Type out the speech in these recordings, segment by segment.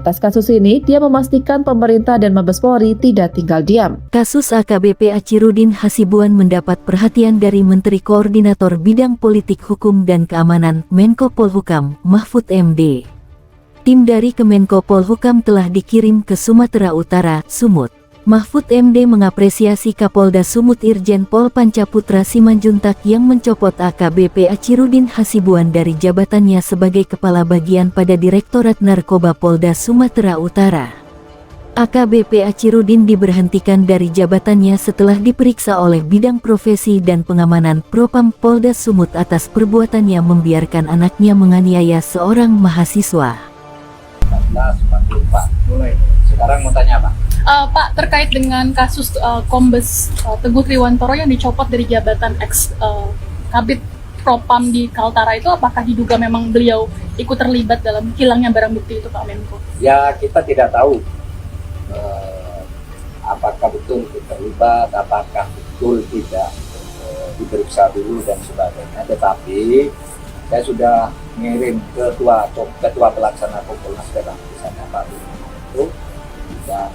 Atas kasus ini, dia memastikan pemerintah dan Mabes Polri tidak tinggal diam. Kasus AKBP Achirudin Hasibuan mendapat perhatian dari Menteri Koordinator Bidang Politik Hukum dan Keamanan, Menko Polhukam, Mahfud MD. Tim dari Kemenko Polhukam telah dikirim ke Sumatera Utara, Sumut. Mahfud MD mengapresiasi Kapolda Sumut Irjen Pol Pancaputra Simanjuntak yang mencopot AKBP Achirudin Hasibuan dari jabatannya sebagai Kepala Bagian pada Direktorat Narkoba Polda Sumatera Utara. AKBP Achirudin diberhentikan dari jabatannya setelah diperiksa oleh Bidang Profesi dan Pengamanan Propam Polda Sumut atas perbuatannya membiarkan anaknya menganiaya seorang mahasiswa. Sekarang mau tanya apa? Pak, terkait dengan kasus Kombes Teguh Triwantoro yang dicopot dari jabatan Kabid Propam di Kaltara itu, apakah diduga memang beliau ikut terlibat dalam hilangnya barang bukti itu, Pak Menko? Ya, kita tidak tahu apakah betul terlibat, apakah betul tidak diperiksa dulu dan sebagainya. Tetapi saya sudah ngirim ketua pelaksana Kompolnas di sana, Pak itu, dan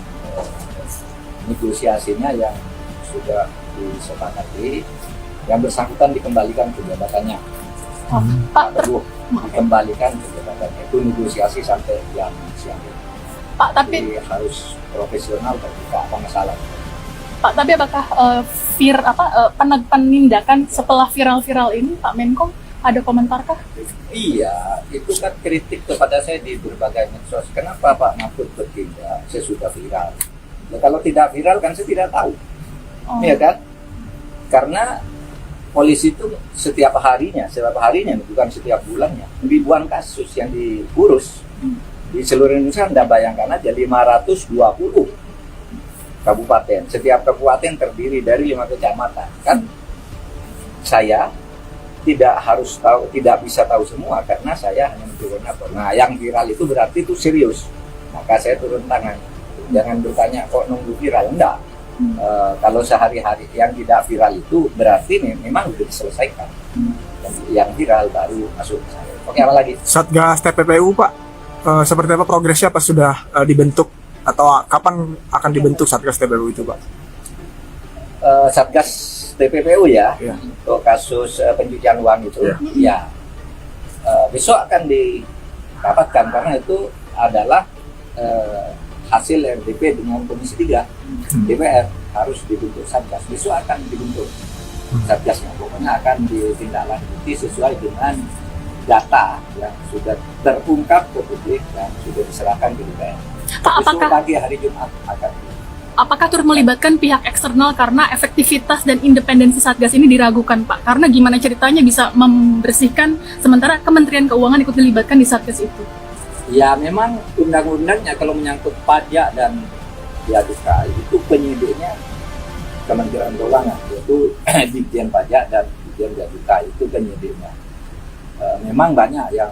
negosiasinya yang sudah disepakati, yang bersangkutan dikembalikan ke jabatannya. Pak, dikembalikan ke jabatannya, itu negosiasi sampai jam siang. Pak, tapi jadi harus profesional, terbuka, apa masalah. Pak, tapi apakah penindakan setelah viral-viral ini, Pak Menko, ada komentarkah? Iya, itu kan kritik kepada saya di berbagai medsos. Kenapa Pak Mahfud bertindak? Saya sudah viral. Ya, kalau tidak viral kan saya tidak tahu. Iya kan? Karena polisi itu setiap harinya, bukan setiap bulannya, ribuan kasus yang diurus di seluruh Indonesia. Anda bayangkan aja 520 kabupaten. Setiap kabupaten terdiri dari 5 kecamatan. Kan saya tidak harus tahu, tidak bisa tahu semua karena saya hanya menurun lapor. Nah, yang viral itu berarti itu serius. Maka saya turun tangan. Jangan bertanya kok nunggu viral, enggak. Kalau sehari-hari yang tidak viral itu berarti memang sudah diselesaikan. Yang viral baru masuk ke saya. Oke, apa lagi? Satgas TPPU, Pak, seperti apa progresnya? Apa sudah dibentuk atau kapan akan dibentuk Satgas TPPU itu, Pak? Satgas TPPU ya, untuk kasus pencucian uang itu, ya besok akan dirapatkan karena itu adalah hasil RDP dengan Komisi 3 DPR harus dibentuk Satgas. Besok akan dibentuk Satgasnya, pokoknya akan ditindaklanjuti sesuai dengan data yang sudah terungkap ke publik dan sudah diserahkan ke DPR. Pak, besok pagi hari Jumat akan. Apakah turut melibatkan pihak eksternal karena efektivitas dan independensi Satgas ini diragukan, Pak? Karena gimana ceritanya bisa membersihkan sementara Kementerian Keuangan ikut dilibatkan di Satgas itu? Ya, memang undang-undangnya kalau menyangkut pajak dan bea cukai itu penyidiknya Kementerian Keuangan, yaitu Ditjen Pajak dan Ditjen Bea Cukai, itu penyidiknya. Memang banyak yang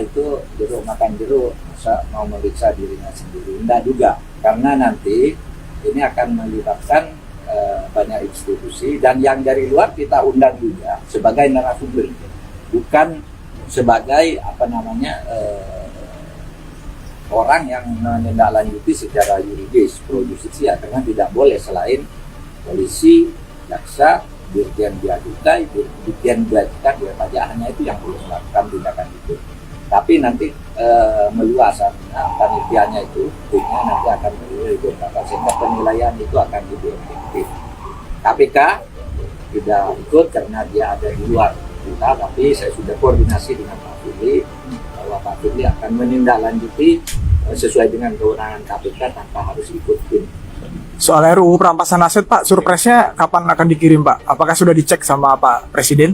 itu jeruk makan jeruk, masa mau memeriksa dirinya sendiri. Enggak juga, karena nanti ini akan melibatkan banyak institusi dan yang dari luar kita undang juga sebagai narasumber, bukan sebagai orang yang menindaklanjuti secara yuridis pro justisia, karena tidak boleh selain polisi, jaksa, Dirjen Bea Cukai, Dirjen Bea Cukai, Bea Pajak, hanya itu yang boleh melakukan tindakan itu. Tapi nanti meluas panitianya itu, timnya nanti akan menilai, sehingga penilaian itu akan lebih efektif. KPK tidak ikut karena dia ada di luar kita, tapi saya sudah koordinasi dengan Pak Firly bahwa Pak Firly akan menindaklanjuti sesuai dengan kewenangan KPK tanpa harus ikut tim. Soal RUU perampasan aset, Pak, surpresnya kapan akan dikirim, Pak? Apakah sudah dicek sama Pak Presiden?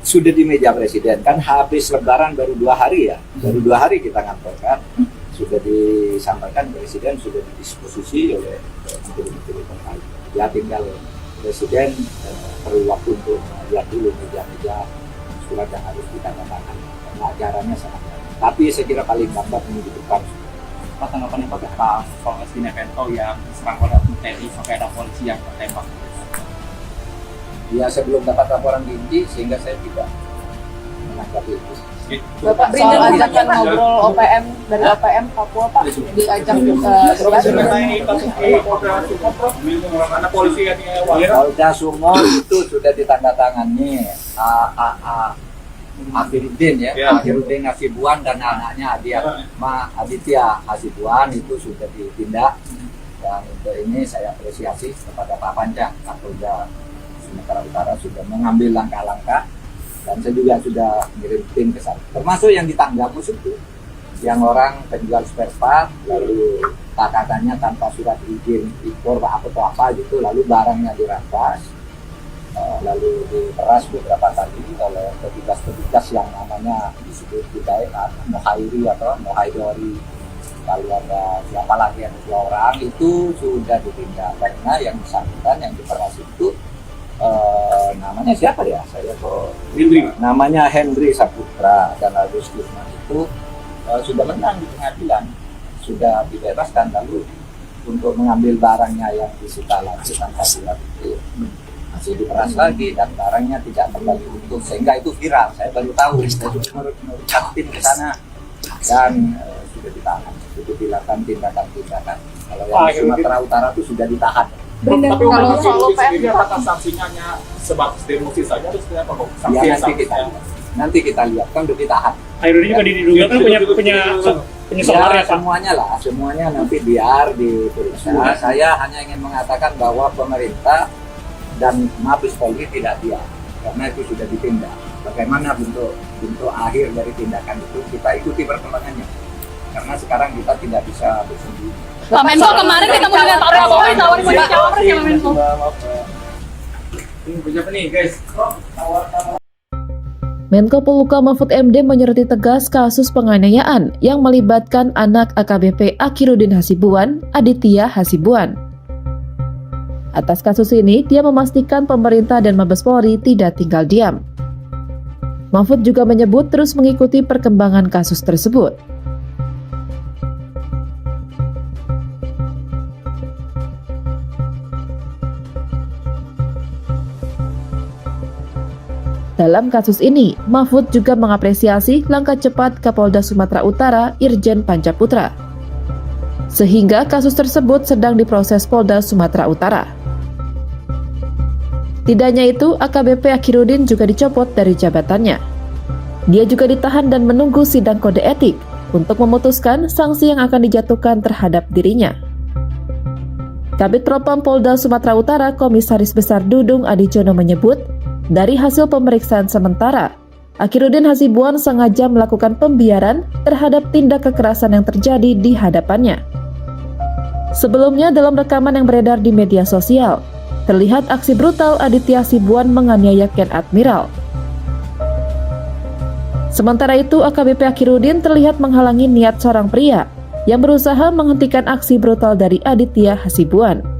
Sudah di meja Presiden, kan habis Lebaran baru 2 hari ya, baru 2 hari kita ngantorkan, sudah disampaikan Presiden, sudah didisposisi oleh menteri-menteri terkait. Ya tinggal Presiden perlu waktu untuk melihat dulu meja-meja surat yang harus ditandatangani, karena acaranya sangat banyak. Tapi saya kira paling lambat minggu depan. Apa tanggapannya Pak soal Esti Novanto yang diserang oleh TNI sampai ada polisi yang tertembak? Ya, saya belum dapat laporan rinci sehingga saya tidak menanggapi itu. Bapak soal ajakan ngobrol OPM dari OPM Papua Pak diajak mana polisi kan Polda Sumut itu sudah ditandatangani Akhiruddin Akhiruddin Hasibuan dan anaknya Aditya Hasibuan itu sudah ditindak. Dan untuk ini saya apresiasi kepada Pak Panjang, Kapolda Sumatera Utara sudah mengambil langkah-langkah, dan saya juga sudah ngirim tim ke sana. Termasuk yang di Tanggamus itu, yang orang penjual spare part, lalu katanya tanpa surat izin impor apa gitu, lalu barangnya dirampas, lalu diperas beberapa kali oleh petugas-petugas yang namanya disebut kita Mohairi atau Mohaidori. Lalu ada siapa lagi yang 2 orang itu sudah ditindak karena yang bersangkutan yang diperas itu namanya siapa ya? Saya kok namanya Henry Saputra, dan lalu Stisman itu sudah menang di pengadilan, sudah dibebaskan. Lalu untuk mengambil barangnya yang disita lagi tanpa surat itu masih diperas lagi dan barangnya tidak kembali utuh, sehingga itu viral. Saya baru tahu, saya sudah menurunkan tim ke sana dan sudah ditahan. Itu dilakukan tindakan-tindakan. Kalau yang di Sumatera Utara itu sudah ditahan. Tapi kalau soal OPM apakah sanksinya hanya sebatas demosi saja atau seperti apa? Ya, nanti kita lihat, kan udah ditahan. Akhiruddin juga diduga kan punya penyesalan ya, Pak? Semuanya lah, semuanya nanti biar diperiksa. Saya hanya ingin mengatakan bahwa pemerintah dan Mabes Polri tidak diam, karena itu sudah ditindak. Bagaimana bentuk akhir dari tindakan itu, kita ikuti perkembangannya. Karena sekarang kita tidak bisa bersembunyi. Pak Menko kemarin ketemu dengan Pak Prabowo tawarin jadi cawapres ya Pak Menko. Ini berapa nih guys? Menko Polhukam Mahfud MD menyoroti tegas kasus penganiayaan yang melibatkan anak AKBP Akhiruddin Hasibuan, Aditya Hasibuan. Atas kasus ini, dia memastikan pemerintah dan Mabes Polri tidak tinggal diam. Mahfud juga menyebut terus mengikuti perkembangan kasus tersebut. Dalam kasus ini, Mahfud juga mengapresiasi langkah cepat Kapolda Sumatera Utara Irjen Pancaputra, sehingga kasus tersebut sedang diproses Polda Sumatera Utara. Tidak hanya itu, AKBP Akhiruddin juga dicopot dari jabatannya. Dia juga ditahan dan menunggu sidang kode etik untuk memutuskan sanksi yang akan dijatuhkan terhadap dirinya. Kabid Propam Polda Sumatera Utara Komisaris Besar Dudung Adijono menyebut, dari hasil pemeriksaan sementara, Akhiruddin Hasibuan sengaja melakukan pembiaran terhadap tindak kekerasan yang terjadi di hadapannya. Sebelumnya, dalam rekaman yang beredar di media sosial, terlihat aksi brutal Aditya Hasibuan menganiaya Ken Admiral. Sementara itu, AKBP Akhiruddin terlihat menghalangi niat seorang pria yang berusaha menghentikan aksi brutal dari Aditya Hasibuan.